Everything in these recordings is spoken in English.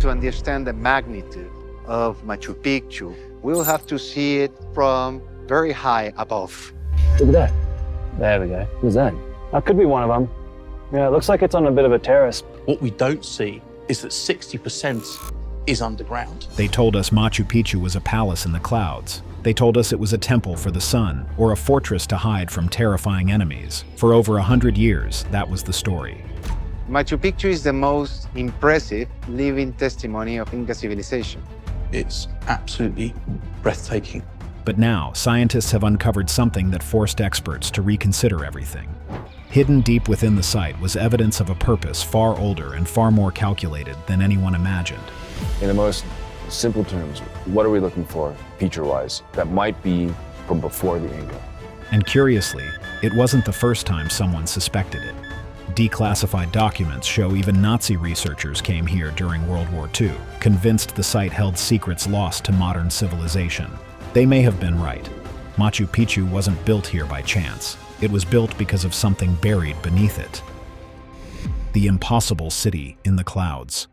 to understand the magnitude of Machu Picchu, we'll have to see it from very high above. Look at that. There we go. Who's that? That could be one of them. Yeah, it looks like it's on a bit of a terrace. What we don't see is that 60% is underground. They told us Machu Picchu was a palace in the clouds. They told us it was a temple for the sun, or a fortress to hide from terrifying enemies. For over 100 years, that was the story. Machu Picchu is the most impressive living testimony of Inca civilization. It's absolutely breathtaking. But now, scientists have uncovered something that forced experts to reconsider everything. Hidden deep within the site was evidence of a purpose far older and far more calculated than anyone imagined. In the most simple terms, what are we looking for, feature-wise, that might be from before the Inca? And curiously, it wasn't the first time someone suspected it. Declassified documents show even Nazi researchers came here during World War II, convinced the site held secrets lost to modern civilization. They may have been right. Machu Picchu wasn't built here by chance. It was built because of something buried beneath it. The impossible city in the clouds.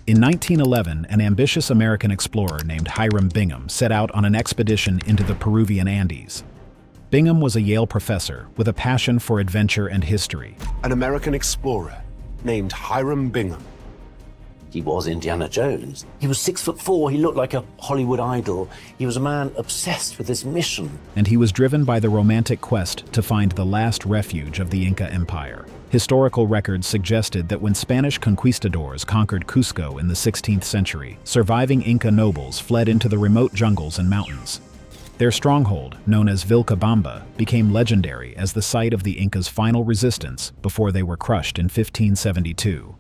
In 1911, an ambitious American explorer named Hiram Bingham set out on an expedition into the Peruvian Andes. Bingham was a Yale professor with a passion for adventure and history. An American explorer named Hiram Bingham. He was Indiana Jones. He was 6'4", he looked like a Hollywood idol. He was a man obsessed with this mission. And he was driven by the romantic quest to find the last refuge of the Inca Empire. Historical records suggested that when Spanish conquistadors conquered Cusco in the 16th century, surviving Inca nobles fled into the remote jungles and mountains. Their stronghold, known as Vilcabamba, became legendary as the site of the Incas' final resistance before they were crushed in 1572.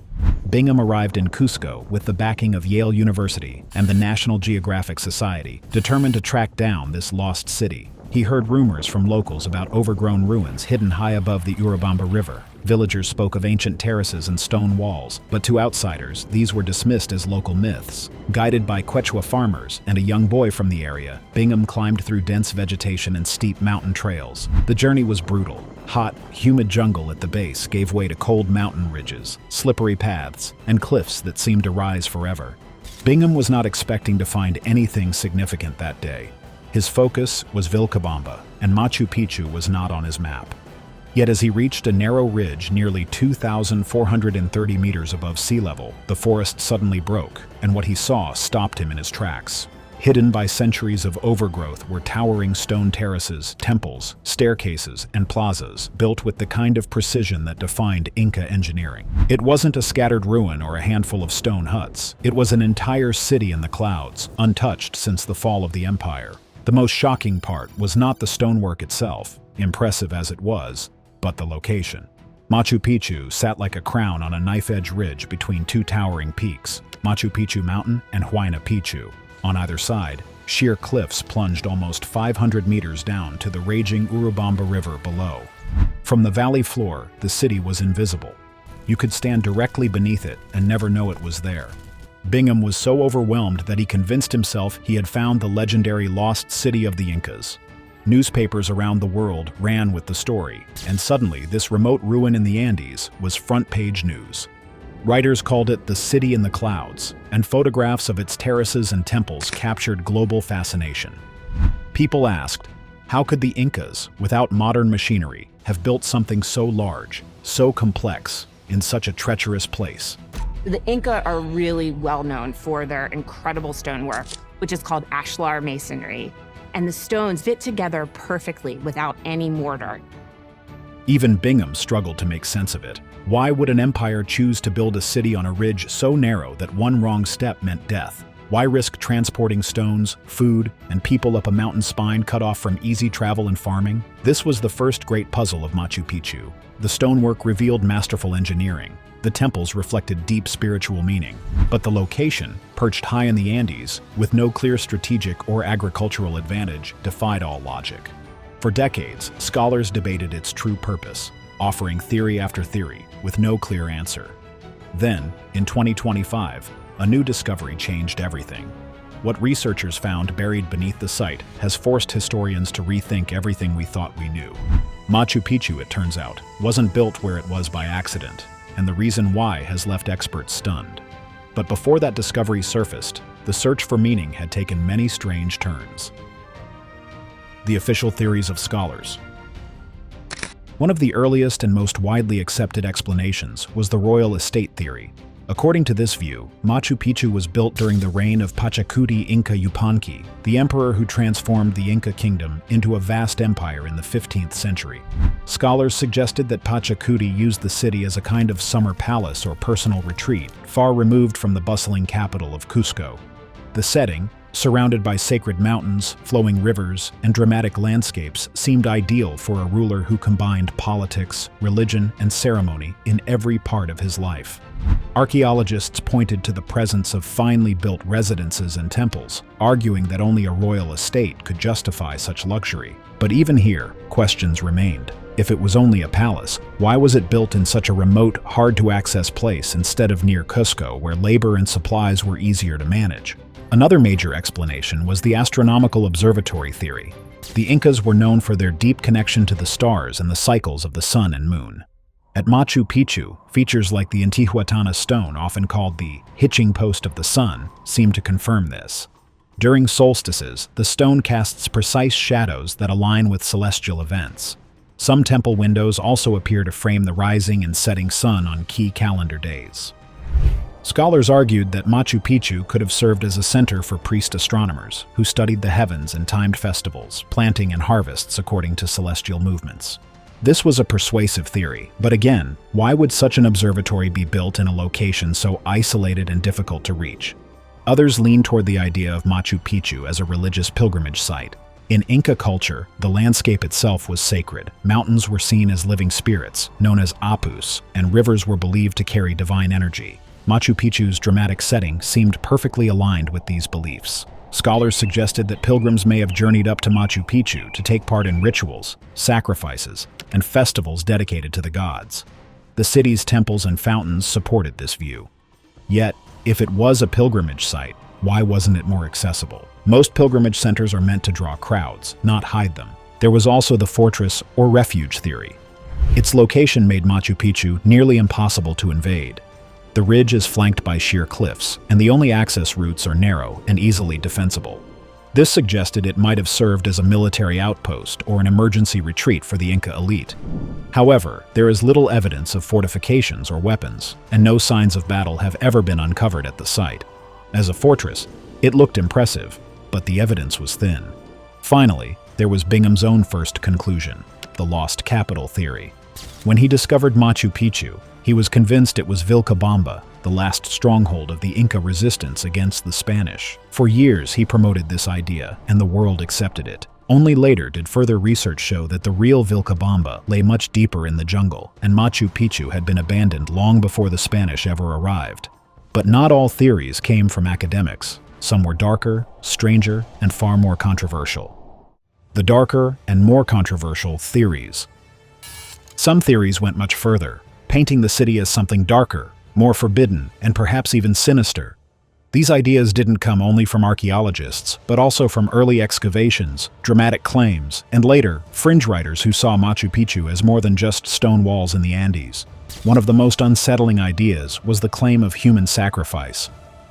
Bingham arrived in Cusco with the backing of Yale University and the National Geographic Society, determined to track down this lost city. He heard rumors from locals about overgrown ruins hidden high above the Urubamba River. Villagers spoke of ancient terraces and stone walls, but to outsiders, these were dismissed as local myths. Guided by Quechua farmers and a young boy from the area, Bingham climbed through dense vegetation and steep mountain trails. The journey was brutal. Hot, humid jungle at the base gave way to cold mountain ridges, slippery paths, and cliffs that seemed to rise forever. Bingham was not expecting to find anything significant that day. His focus was Vilcabamba, and Machu Picchu was not on his map. Yet as he reached a narrow ridge nearly 2,430 meters above sea level, the forest suddenly broke, and what he saw stopped him in his tracks. Hidden by centuries of overgrowth were towering stone terraces, temples, staircases, and plazas, built with the kind of precision that defined Inca engineering. It wasn't a scattered ruin or a handful of stone huts. It was an entire city in the clouds, untouched since the fall of the empire. The most shocking part was not the stonework itself, impressive as it was, but the location. Machu Picchu sat like a crown on a knife-edge ridge between two towering peaks, Machu Picchu Mountain and Huayna Picchu. On either side, sheer cliffs plunged almost 500 meters down to the raging Urubamba River below. From the valley floor, the city was invisible. You could stand directly beneath it and never know it was there. Bingham was so overwhelmed that he convinced himself he had found the legendary lost city of the Incas. Newspapers around the world ran with the story, and suddenly this remote ruin in the Andes was front-page news. Writers called it the city in the clouds, and photographs of its terraces and temples captured global fascination. People asked, how could the Incas, without modern machinery, have built something so large, so complex, in such a treacherous place? The Inca are really well known for their incredible stonework, which is called ashlar masonry, and the stones fit together perfectly without any mortar. Even Bingham struggled to make sense of it. Why would an empire choose to build a city on a ridge so narrow that one wrong step meant death? Why risk transporting stones, food, and people up a mountain spine cut off from easy travel and farming? This was the first great puzzle of Machu Picchu. The stonework revealed masterful engineering. The temples reflected deep spiritual meaning. But the location, perched high in the Andes, with no clear strategic or agricultural advantage, defied all logic. For decades, scholars debated its true purpose, offering theory after theory, with no clear answer. Then, in 2025, a new discovery changed everything. What researchers found buried beneath the site has forced historians to rethink everything we thought we knew. Machu Picchu, it turns out, wasn't built where it was by accident, and the reason why has left experts stunned. But before that discovery surfaced, the search for meaning had taken many strange turns. The official theories of scholars. One of the earliest and most widely accepted explanations was the royal estate theory. According to this view, Machu Picchu was built during the reign of Pachacuti Inca Yupanqui, the emperor who transformed the Inca kingdom into a vast empire in the 15th century. Scholars suggested that Pachacuti used the city as a kind of summer palace or personal retreat, far removed from the bustling capital of Cusco. The setting, surrounded by sacred mountains, flowing rivers, and dramatic landscapes, seemed ideal for a ruler who combined politics, religion, and ceremony in every part of his life. Archaeologists pointed to the presence of finely built residences and temples, arguing that only a royal estate could justify such luxury. But even here, questions remained. If it was only a palace, why was it built in such a remote, hard-to-access place instead of near Cusco, where labor and supplies were easier to manage? Another major explanation was the astronomical observatory theory. The Incas were known for their deep connection to the stars and the cycles of the sun and moon. At Machu Picchu, features like the Intihuatana stone, often called the hitching post of the sun, seem to confirm this. During solstices, the stone casts precise shadows that align with celestial events. Some temple windows also appear to frame the rising and setting sun on key calendar days. Scholars argued that Machu Picchu could have served as a center for priest astronomers, who studied the heavens and timed festivals, planting and harvests according to celestial movements. This was a persuasive theory, but again, why would such an observatory be built in a location so isolated and difficult to reach? Others lean toward the idea of Machu Picchu as a religious pilgrimage site. In Inca culture, the landscape itself was sacred. Mountains were seen as living spirits, known as apus, and rivers were believed to carry divine energy. Machu Picchu's dramatic setting seemed perfectly aligned with these beliefs. Scholars suggested that pilgrims may have journeyed up to Machu Picchu to take part in rituals, sacrifices, and festivals dedicated to the gods. The city's temples and fountains supported this view. Yet, if it was a pilgrimage site, why wasn't it more accessible? Most pilgrimage centers are meant to draw crowds, not hide them. There was also the fortress or refuge theory. Its location made Machu Picchu nearly impossible to invade. The ridge is flanked by sheer cliffs, and the only access routes are narrow and easily defensible. This suggested it might have served as a military outpost or an emergency retreat for the Inca elite. However, there is little evidence of fortifications or weapons, and no signs of battle have ever been uncovered at the site. As a fortress, it looked impressive, but the evidence was thin. Finally, there was Bingham's own first conclusion, the lost capital theory. When he discovered Machu Picchu, he was convinced it was Vilcabamba, the last stronghold of the Inca resistance against the Spanish. For years, he promoted this idea, and the world accepted it. Only later did further research show that the real Vilcabamba lay much deeper in the jungle, and Machu Picchu had been abandoned long before the Spanish ever arrived. But not all theories came from academics. Some were darker, stranger, and far more controversial. The darker and more controversial theories. Some theories went much further, painting the city as something darker, more forbidden, and perhaps even sinister. These ideas didn't come only from archaeologists, but also from early excavations, dramatic claims, and later, fringe writers who saw Machu Picchu as more than just stone walls in the Andes. One of the most unsettling ideas was the claim of human sacrifice.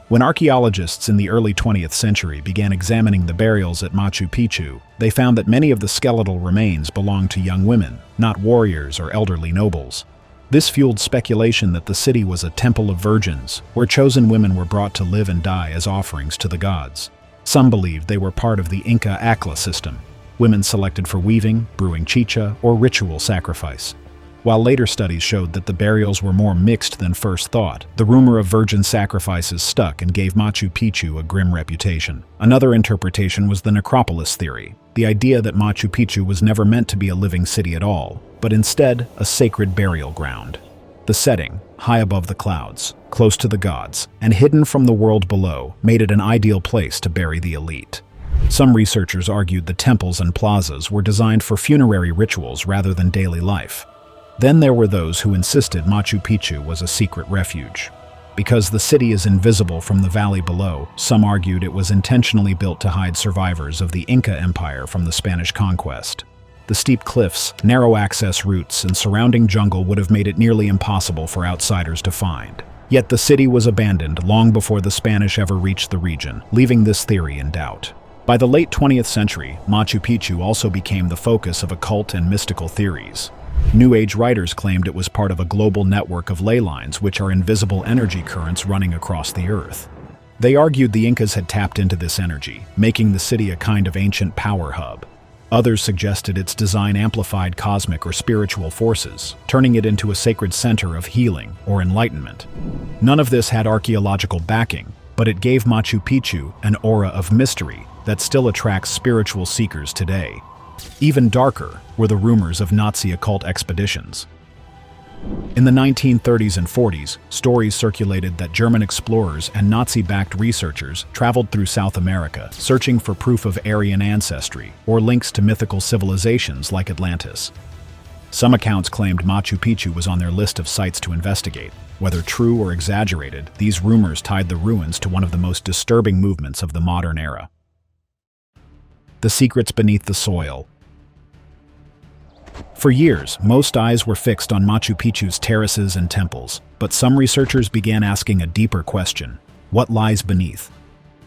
When archaeologists in the early 20th century began examining the burials at Machu Picchu, they found that many of the skeletal remains belonged to young women, not warriors or elderly nobles. This fueled speculation that the city was a temple of virgins, where chosen women were brought to live and die as offerings to the gods. Some believed they were part of the Inca Akla system, women selected for weaving, brewing chicha, or ritual sacrifice. While later studies showed that the burials were more mixed than first thought, the rumor of virgin sacrifices stuck and gave Machu Picchu a grim reputation. Another interpretation was the necropolis theory, the idea that Machu Picchu was never meant to be a living city at all, but instead a sacred burial ground. The setting, high above the clouds, close to the gods, and hidden from the world below, made it an ideal place to bury the elite. Some researchers argued the temples and plazas were designed for funerary rituals rather than daily life. Then there were those who insisted Machu Picchu was a secret refuge. Because the city is invisible from the valley below, some argued it was intentionally built to hide survivors of the Inca Empire from the Spanish conquest. The steep cliffs, narrow access routes, and surrounding jungle would have made it nearly impossible for outsiders to find. Yet the city was abandoned long before the Spanish ever reached the region, leaving this theory in doubt. By the late 20th century, Machu Picchu also became the focus of occult and mystical theories. New Age writers claimed it was part of a global network of ley lines, which are invisible energy currents running across the earth. They argued the Incas had tapped into this energy, making the city a kind of ancient power hub. Others suggested its design amplified cosmic or spiritual forces, turning it into a sacred center of healing or enlightenment. None of this had archaeological backing, but it gave Machu Picchu an aura of mystery that still attracts spiritual seekers today. Even darker were the rumors of Nazi occult expeditions. In the 1930s and 40s, stories circulated that German explorers and Nazi-backed researchers traveled through South America, searching for proof of Aryan ancestry or links to mythical civilizations like Atlantis. Some accounts claimed Machu Picchu was on their list of sites to investigate. Whether true or exaggerated, these rumors tied the ruins to one of the most disturbing movements of the modern era. The secrets beneath the soil. For years, most eyes were fixed on Machu Picchu's terraces and temples, but some researchers began asking a deeper question: what lies beneath?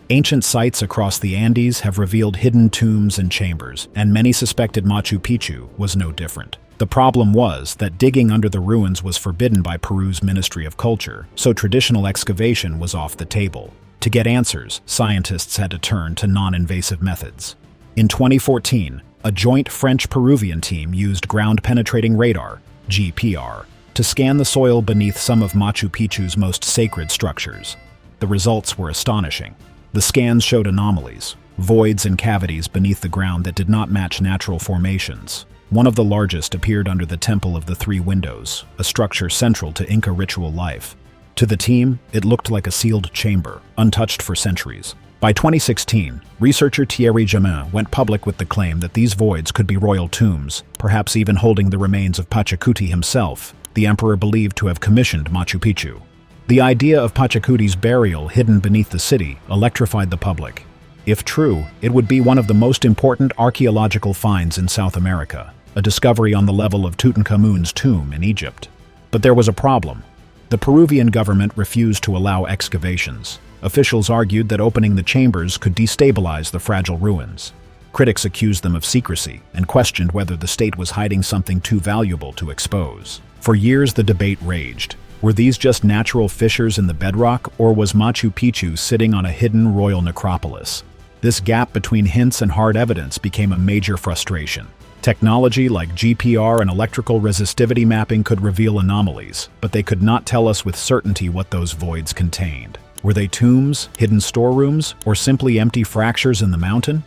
Ancient sites across the Andes have revealed hidden tombs and chambers, and many suspected Machu Picchu was no different. The problem was that digging under the ruins was forbidden by Peru's Ministry of Culture, so traditional excavation was off the table. To get answers, scientists had to turn to non-invasive methods. In 2014, a joint French-Peruvian team used ground-penetrating radar, GPR, to scan the soil beneath some of Machu Picchu's most sacred structures. The results were astonishing. The scans showed anomalies, voids and cavities beneath the ground that did not match natural formations. One of the largest appeared under the Temple of the Three Windows, a structure central to Inca ritual life. To the team, it looked like a sealed chamber, untouched for centuries. By 2016, researcher Thierry Jamin went public with the claim that these voids could be royal tombs, perhaps even holding the remains of Pachacuti himself, the emperor believed to have commissioned Machu Picchu. The idea of Pachacuti's burial hidden beneath the city electrified the public. If true, it would be one of the most important archaeological finds in South America, a discovery on the level of Tutankhamun's tomb in Egypt. But there was a problem. The Peruvian government refused to allow excavations. Officials argued that opening the chambers could destabilize the fragile ruins. Critics accused them of secrecy and questioned whether the state was hiding something too valuable to expose. For years, the debate raged. Were these just natural fissures in the bedrock, or was Machu Picchu sitting on a hidden royal necropolis? This gap between hints and hard evidence became a major frustration. Technology like GPR and electrical resistivity mapping could reveal anomalies, but they could not tell us with certainty what those voids contained. Were they tombs, hidden storerooms, or simply empty fractures in the mountain?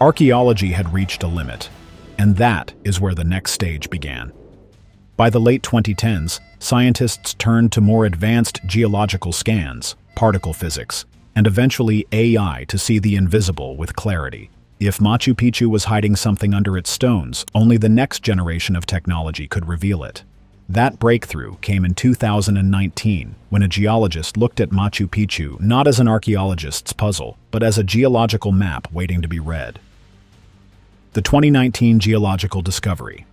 Archaeology had reached a limit, and that is where the next stage began. By the late 2010s, scientists turned to more advanced geological scans, particle physics, and eventually AI to see the invisible with clarity. If Machu Picchu was hiding something under its stones, only the next generation of technology could reveal it. That breakthrough came in 2019, when a geologist looked at Machu Picchu not as an archaeologist's puzzle, but as a geological map waiting to be read. The 2019 geological discovery.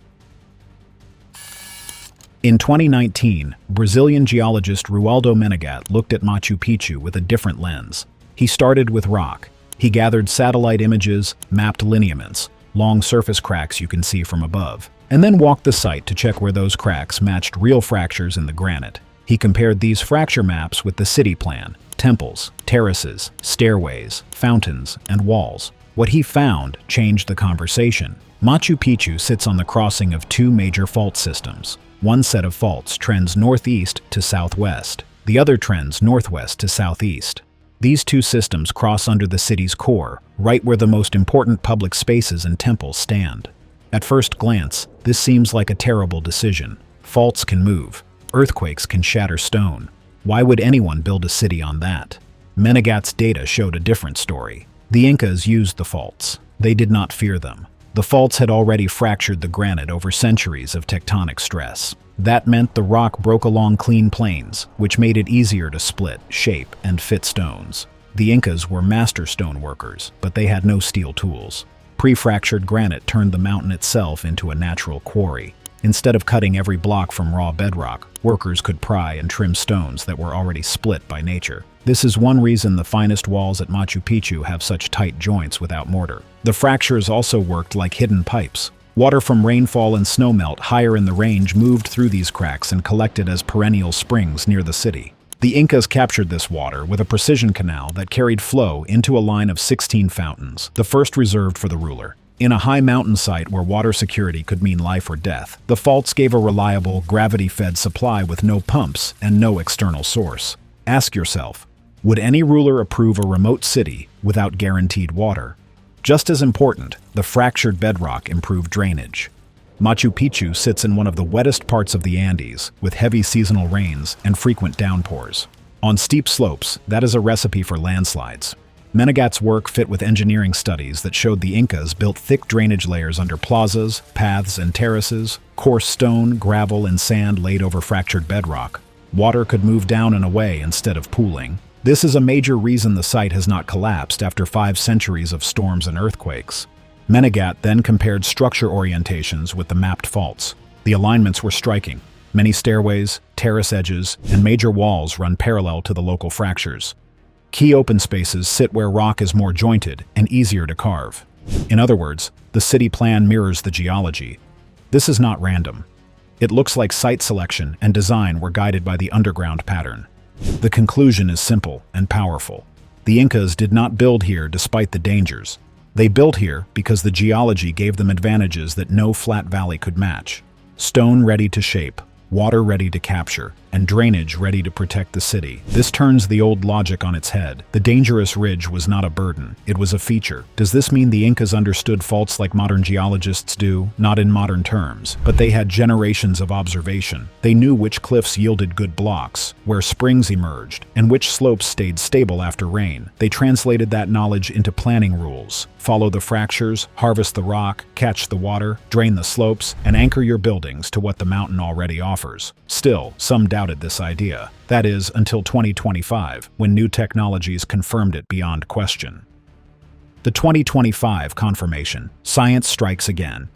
In 2019, Brazilian geologist Rualdo Menegat looked at Machu Picchu with a different lens. He started with rock. He gathered satellite images, mapped lineaments, long surface cracks you can see from above, and then walked the site to check where those cracks matched real fractures in the granite. He compared these fracture maps with the city plan: temples, terraces, stairways, fountains, and walls. What he found changed the conversation. Machu Picchu sits on the crossing of two major fault systems. One set of faults trends northeast to southwest. The other trends northwest to southeast. These two systems cross under the city's core, right where the most important public spaces and temples stand. At first glance, this seems like a terrible decision. Faults can move. Earthquakes can shatter stone. Why would anyone build a city on that? Menegat's data showed a different story. The Incas used the faults. They did not fear them. The faults had already fractured the granite over centuries of tectonic stress. That meant the rock broke along clean planes, which made it easier to split, shape, and fit stones. The Incas were master stone workers, but they had no steel tools. Pre-fractured granite turned the mountain itself into a natural quarry. Instead of cutting every block from raw bedrock, workers could pry and trim stones that were already split by nature. This is one reason the finest walls at Machu Picchu have such tight joints without mortar. The fractures also worked like hidden pipes. Water from rainfall and snowmelt higher in the range moved through these cracks and collected as perennial springs near the city. The Incas captured this water with a precision canal that carried flow into a line of 16 fountains, the first reserved for the ruler. In a high mountain site where water security could mean life or death, the faults gave a reliable, gravity-fed supply with no pumps and no external source. Ask yourself, would any ruler approve a remote city without guaranteed water? Just as important, the fractured bedrock improved drainage. Machu Picchu sits in one of the wettest parts of the Andes, with heavy seasonal rains and frequent downpours. On steep slopes, that is a recipe for landslides. Menegat's work fit with engineering studies that showed the Incas built thick drainage layers under plazas, paths, and terraces, coarse stone, gravel, and sand laid over fractured bedrock. Water could move down and away instead of pooling. This is a major reason the site has not collapsed after 5 centuries of storms and earthquakes. Menegat then compared structure orientations with the mapped faults. The alignments were striking. Many stairways, terrace edges, and major walls run parallel to the local fractures. Key open spaces sit where rock is more jointed and easier to carve. In other words, the city plan mirrors the geology. This is not random. It looks like site selection and design were guided by the underground pattern. The conclusion is simple and powerful. The Incas did not build here despite the dangers. They built here because the geology gave them advantages that no flat valley could match. Stone ready to shape, water ready to capture, and drainage ready to protect the city. This turns the old logic on its head. The dangerous ridge was not a burden, it was a feature. Does this mean the Incas understood faults like modern geologists do? Not in modern terms, but they had generations of observation. They knew which cliffs yielded good blocks, where springs emerged, and which slopes stayed stable after rain. They translated that knowledge into planning rules. Follow the fractures, harvest the rock, catch the water, drain the slopes, and anchor your buildings to what the mountain already offers. Still, some doubted this idea. That is, until 2025, when new technologies confirmed it beyond question. The 2025 confirmation. Science strikes again.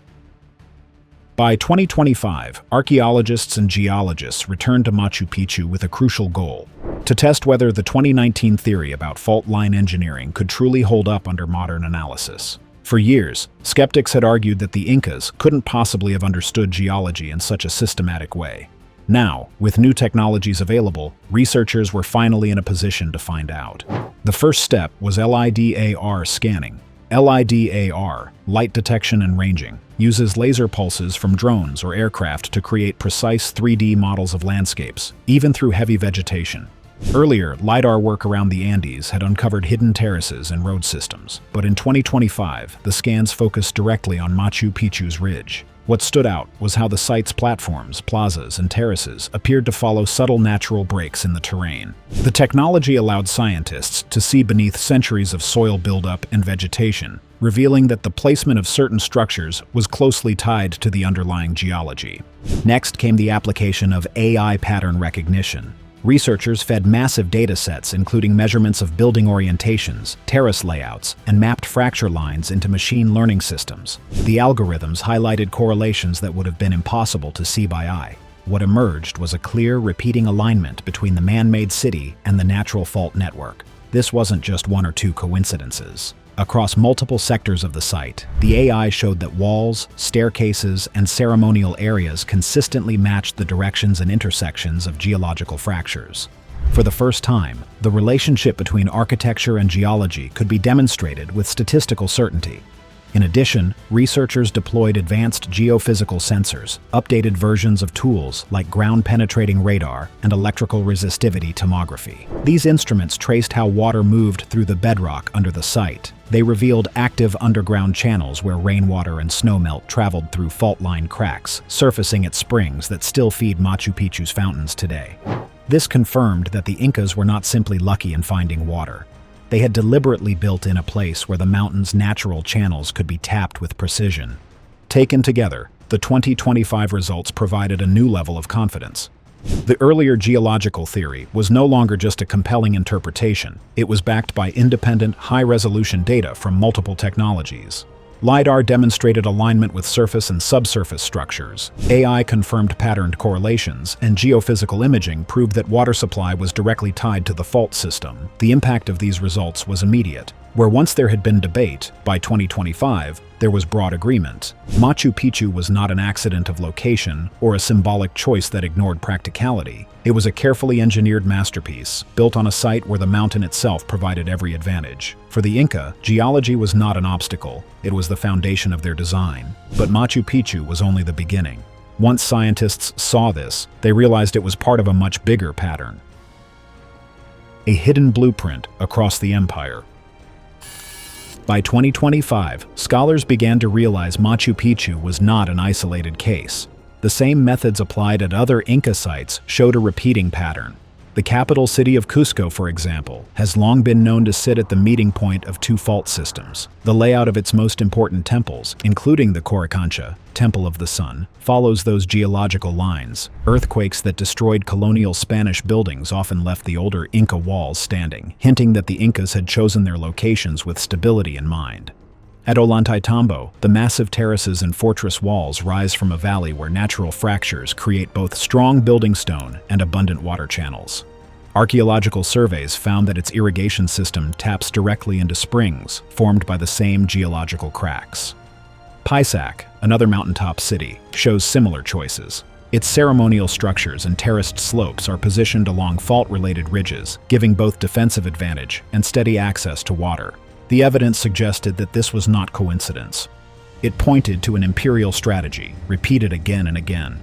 By 2025, archaeologists and geologists returned to Machu Picchu with a crucial goal: to test whether the 2019 theory about fault line engineering could truly hold up under modern analysis. For years, skeptics had argued that the Incas couldn't possibly have understood geology in such a systematic way. Now, with new technologies available, researchers were finally in a position to find out. The first step was LIDAR scanning. LIDAR, light detection and ranging, uses laser pulses from drones or aircraft to create precise 3D models of landscapes, even through heavy vegetation. Earlier, LiDAR work around the Andes had uncovered hidden terraces and road systems, but in 2025, the scans focused directly on Machu Picchu's ridge. What stood out was how the site's platforms, plazas, and terraces appeared to follow subtle natural breaks in the terrain. The technology allowed scientists to see beneath centuries of soil buildup and vegetation, revealing that the placement of certain structures was closely tied to the underlying geology. Next came the application of AI pattern recognition. Researchers fed massive data sets, including measurements of building orientations, terrace layouts, and mapped fracture lines into machine learning systems. The algorithms highlighted correlations that would have been impossible to see by eye. What emerged was a clear, repeating alignment between the man-made city and the natural fault network. This wasn't just one or two coincidences. Across multiple sectors of the site, the AI showed that walls, staircases, and ceremonial areas consistently matched the directions and intersections of geological fractures. For the first time, the relationship between architecture and geology could be demonstrated with statistical certainty. In addition, researchers deployed advanced geophysical sensors, updated versions of tools like ground-penetrating radar and electrical resistivity tomography. These instruments traced how water moved through the bedrock under the site. They revealed active underground channels where rainwater and snowmelt traveled through fault-line cracks, surfacing at springs that still feed Machu Picchu's fountains today. This confirmed that the Incas were not simply lucky in finding water. They had deliberately built in a place where the mountain's natural channels could be tapped with precision. Taken together, the 2025 results provided a new level of confidence. The earlier geological theory was no longer just a compelling interpretation, it was backed by independent, high-resolution data from multiple technologies. LiDAR demonstrated alignment with surface and subsurface structures. AI confirmed patterned correlations, and geophysical imaging proved that water supply was directly tied to the fault system. The impact of these results was immediate. Where once there had been debate, by 2025, there was broad agreement. Machu Picchu was not an accident of location or a symbolic choice that ignored practicality. It was a carefully engineered masterpiece, built on a site where the mountain itself provided every advantage. For the Inca, geology was not an obstacle, it was the foundation of their design. But Machu Picchu was only the beginning. Once scientists saw this, they realized it was part of a much bigger pattern. A hidden blueprint across the empire. By 2025, scholars began to realize Machu Picchu was not an isolated case. The same methods applied at other Inca sites showed a repeating pattern. The capital city of Cusco, for example, has long been known to sit at the meeting point of two fault systems. The layout of its most important temples, including the Coricancha, Temple of the Sun, follows those geological lines. Earthquakes that destroyed colonial Spanish buildings often left the older Inca walls standing, hinting that the Incas had chosen their locations with stability in mind. At Ollantaytambo, the massive terraces and fortress walls rise from a valley where natural fractures create both strong building stone and abundant water channels. Archaeological surveys found that its irrigation system taps directly into springs formed by the same geological cracks. Pisac, another mountaintop city, shows similar choices. Its ceremonial structures and terraced slopes are positioned along fault-related ridges, giving both defensive advantage and steady access to water. The evidence suggested that this was not coincidence. It pointed to an imperial strategy, repeated again and again.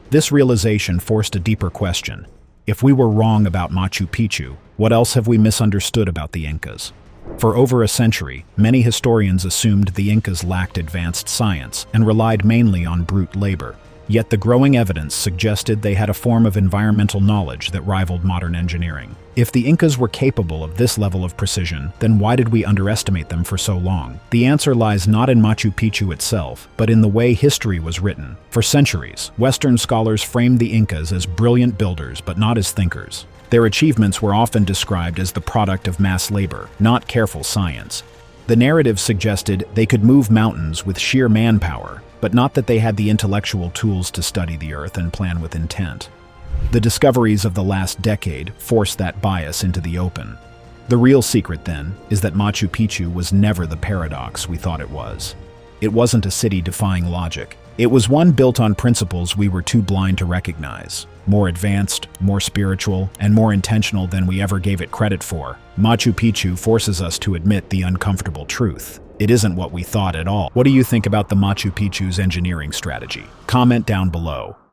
This realization forced a deeper question. If we were wrong about Machu Picchu, what else have we misunderstood about the Incas? For over a century, many historians assumed the Incas lacked advanced science and relied mainly on brute labor. Yet the growing evidence suggested they had a form of environmental knowledge that rivaled modern engineering. If the Incas were capable of this level of precision, then why did we underestimate them for so long? The answer lies not in Machu Picchu itself, but in the way history was written. For centuries, Western scholars framed the Incas as brilliant builders, but not as thinkers. Their achievements were often described as the product of mass labor, not careful science. The narrative suggested they could move mountains with sheer manpower, but not that they had the intellectual tools to study the earth and plan with intent. The discoveries of the last decade forced that bias into the open. The real secret, then, is that Machu Picchu was never the paradox we thought it was. It wasn't a city defying logic. It was one built on principles we were too blind to recognize. More advanced, more spiritual, and more intentional than we ever gave it credit for. Machu Picchu forces us to admit the uncomfortable truth. It isn't what we thought at all. What do you think about the Machu Picchu's engineering strategy? Comment down below.